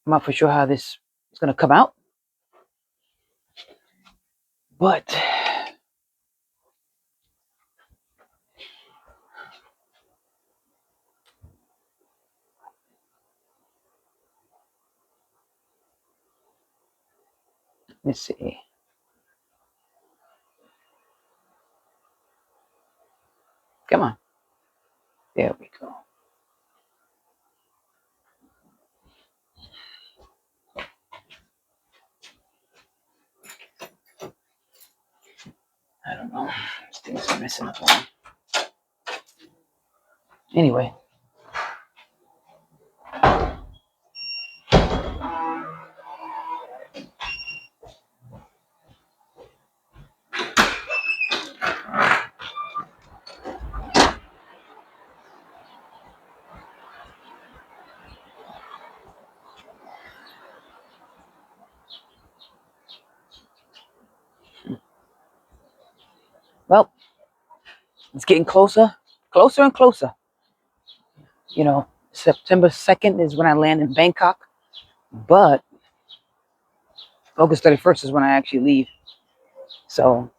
I'm not for sure how this is going to come out, but let's see. Come on. There we go. I don't know. These things are messing up on me. Anyway. Well, it's getting closer and closer. You know, September 2nd is when I land in Bangkok, but August 31st is when I actually leave. So,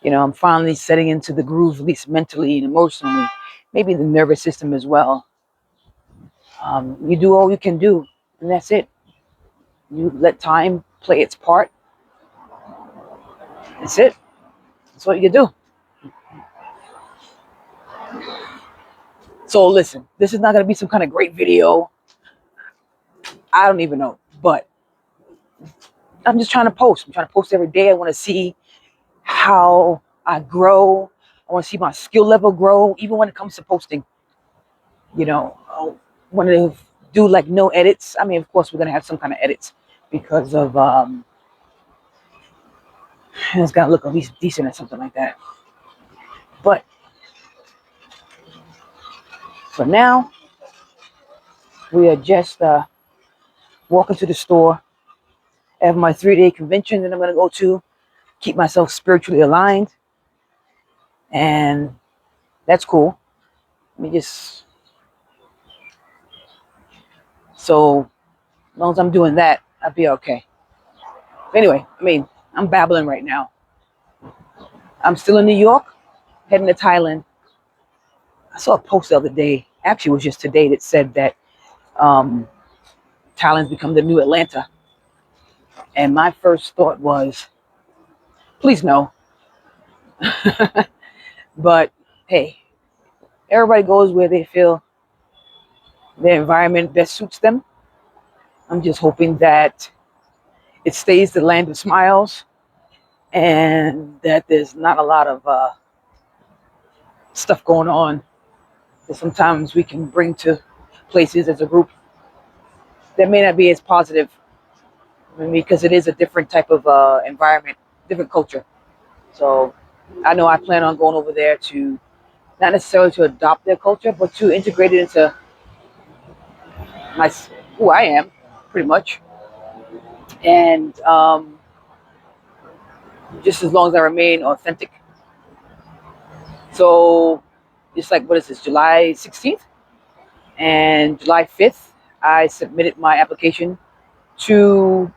you know, I'm finally setting into the groove, at least mentally and emotionally, maybe the nervous system as well. You do all you can do, and that's it. You let time play its part. That's it. That's what you do. So listen, this is not going to be some kind of great video. I don't even know, but I'm just trying to post. I'm trying to post every day. I want to see how I grow. I want to see my skill level grow, even when it comes to posting. You know, I want to do like no edits. I mean, of course, we're going to have some kind of edits because of it's got to look at least decent or something like that. But for now, we are just walking to the store. I have my 3-day convention that I'm going to go to, keep myself spiritually aligned. And that's cool. Let me just... So, as long as I'm doing that, I'll be okay. Anyway, I mean, I'm babbling right now. I'm still in New York, heading to Thailand. I saw a post the other day, actually it was just today, that said that Thailand's become the new Atlanta. And my first thought was, please no. But hey, everybody goes where they feel their environment best suits them. I'm just hoping that it stays the land of smiles and that there's not a lot of stuff going on that sometimes we can bring to places as a group that may not be as positive. I mean, because it is a different type of environment, different culture. So I know I plan on going over there to not necessarily to adopt their culture, but to integrate it into my who I am, pretty much. And just as long as I remain authentic. So it's like, what is this, July 16th? And July 5th, I submitted my application to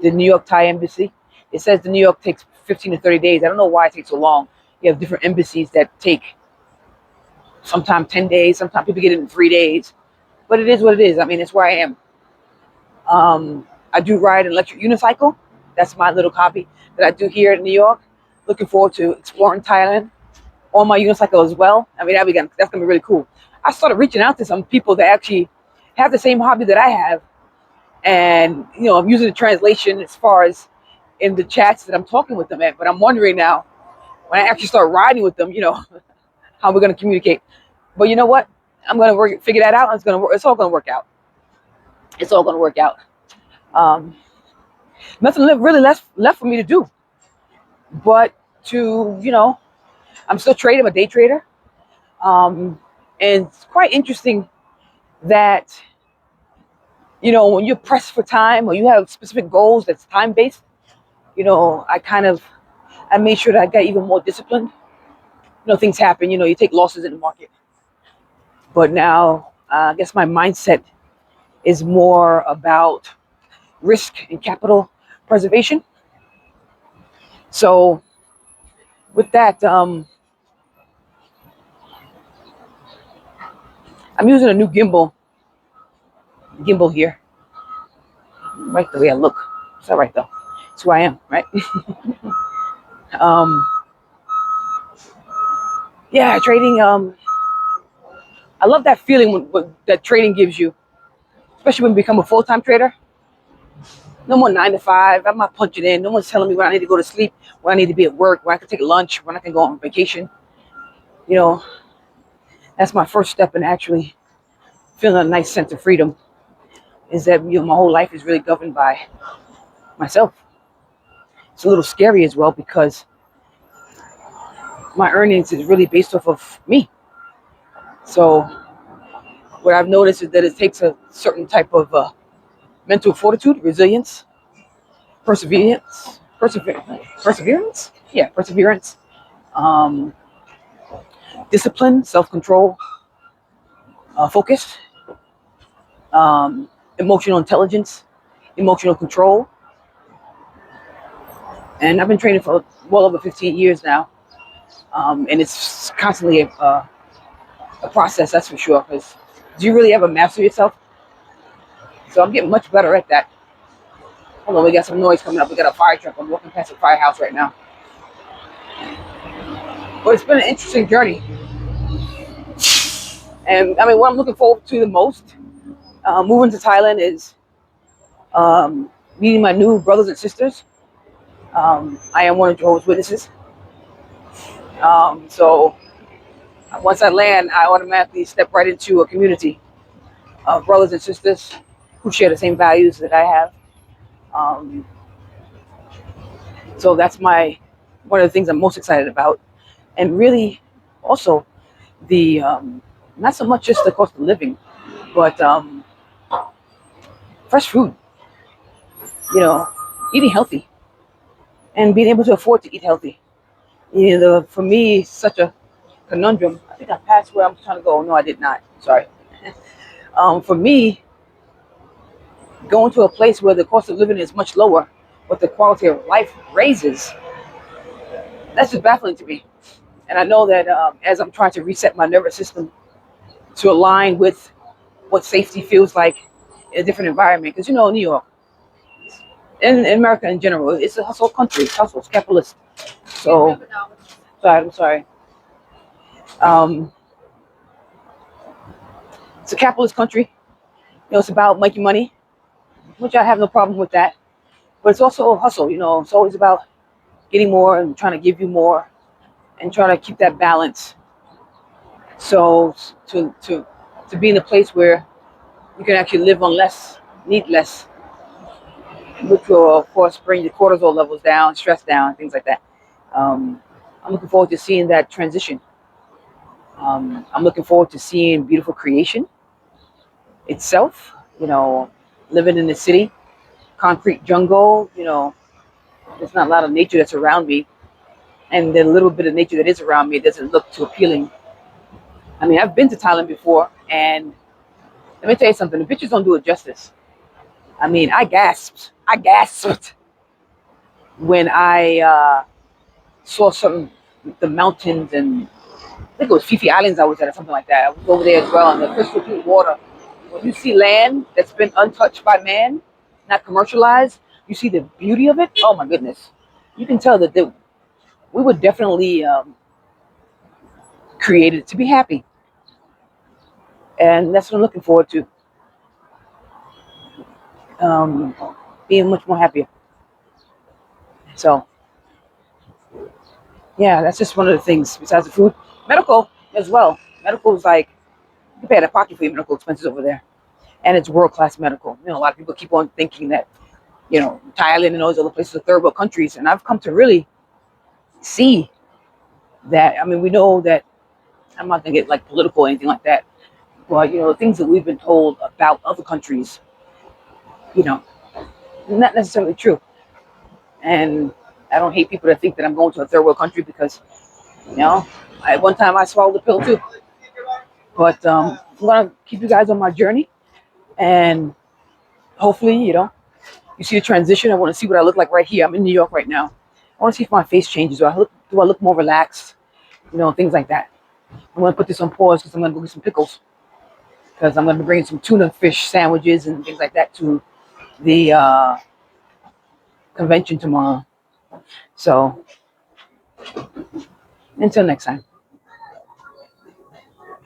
the New York Thai embassy. It says the New York takes 15 to 30 days. I don't know why it takes so long. You have different embassies that take sometimes 10 days. Sometimes people get it in 3 days. But it is what it is. I mean, it's where I am. I do ride an electric unicycle. That's my little hobby that I do here in New York. Looking forward to exploring Thailand on my unicycle as well. I mean, that's going to be really cool. I started reaching out to some people that actually have the same hobby that I have. And, you know, I'm using the translation as far as in the chats that I'm talking with them at. But I'm wondering now, when I actually start riding with them, you know, how we're going to communicate. But you know what? I'm going to figure that out. It's all going to work out. It's all going to work out. Nothing really left for me to do. But to, you know, I'm still trading. I'm a day trader. And it's quite interesting that, you know, when you're pressed for time or you have specific goals that's time-based, you know, I made sure that I got even more disciplined. You know, things happen, you know, you take losses in the market. But now I guess my mindset is more about risk and capital preservation. So with that, I'm using a new gimbal here. Right the way I look. It's all right though. It's who I am, right? um, yeah, trading. I love that feeling that trading gives you, especially when you become a full-time trader. No more 9 to 5. I'm not punching in. No one's telling me when I need to go to sleep, when I need to be at work, when I can take lunch, when I can go on vacation. You know, that's my first step in actually feeling a nice sense of freedom. Is that my whole life is really governed by myself. It's a little scary as well because my earnings is really based off of me. So what I've noticed is that it takes a certain type of mental fortitude, resilience, perseverance. Yeah, perseverance, um, discipline, self-control, focus, emotional intelligence, emotional control. And I've been training for well over 15 years now, and it's constantly a process, that's for sure. Because do you really ever master yourself? So I'm getting much better at that. Hold on, we got some noise coming up. We got a fire truck. I'm walking past a firehouse right now. But it's been an interesting journey. And I mean, what I'm looking forward to the most, moving to Thailand, is meeting my new brothers and sisters. I am one of Jehovah's Witnesses. So once I land, I automatically step right into a community of brothers and sisters who share the same values that I have. Um, so that's one of the things I'm most excited about. And really, also, the not so much just the cost of living, but fresh food, you know, eating healthy and being able to afford to eat healthy. For me, such a conundrum. I think I passed where I'm trying to go. No, I did not. Sorry. For me, going to a place where the cost of living is much lower, but the quality of life raises, that's just baffling to me. And I know that as I'm trying to reset my nervous system to align with what safety feels like in a different environment, because New York, in America in general, it's a hustle country. It's hustle, it's capitalist. So, I'm sorry. Um, it's a capitalist country. It's about making money, which I have no problem with that. But it's also a hustle. It's always about getting more and trying to give you more and trying to keep that balance. So to be in a place where you can actually live on less, need less, which will of course bring your cortisol levels down, stress down, things like that. Um, I'm looking forward to seeing that transition. I'm looking forward to seeing beautiful creation itself. Living in the city, concrete jungle. There's not a lot of nature that's around me, and the little bit of nature that is around me doesn't look too appealing. I mean, I've been to Thailand before, and let me tell you something: the pictures don't do it justice. I mean, I gasped when I saw the mountains, and I think it was Fifi Islands I was at or something like that. I was over there as well, and the crystal clear water. When you see land that's been untouched by man, not commercialized, you see the beauty of it. Oh my goodness. You can tell that we were definitely created to be happy. And that's what I'm looking forward to. Um, Being much more happier. So, yeah, that's just one of the things besides the food. Medical as well. Medical is like, you pay out of pocket for your medical expenses over there. And it's world-class medical. A lot of people keep on thinking that, Thailand and those other places are third world countries. And I've come to really see that. I mean, we know that, I'm not going to get like political or anything like that. But, things that we've been told about other countries, you know, not necessarily true. And I don't hate people that think that I'm going to a third world country because, at one time I swallowed the pill too. But I'm gonna keep you guys on my journey, and hopefully, you see the transition. I want to see what I look like right here. I'm in New York right now. I want to see if my face changes. Do I look more relaxed? Things like that. I'm gonna put this on pause because I'm gonna go get some pickles because I'm gonna be bringing some tuna fish sandwiches and things like that to the convention tomorrow. So until next time.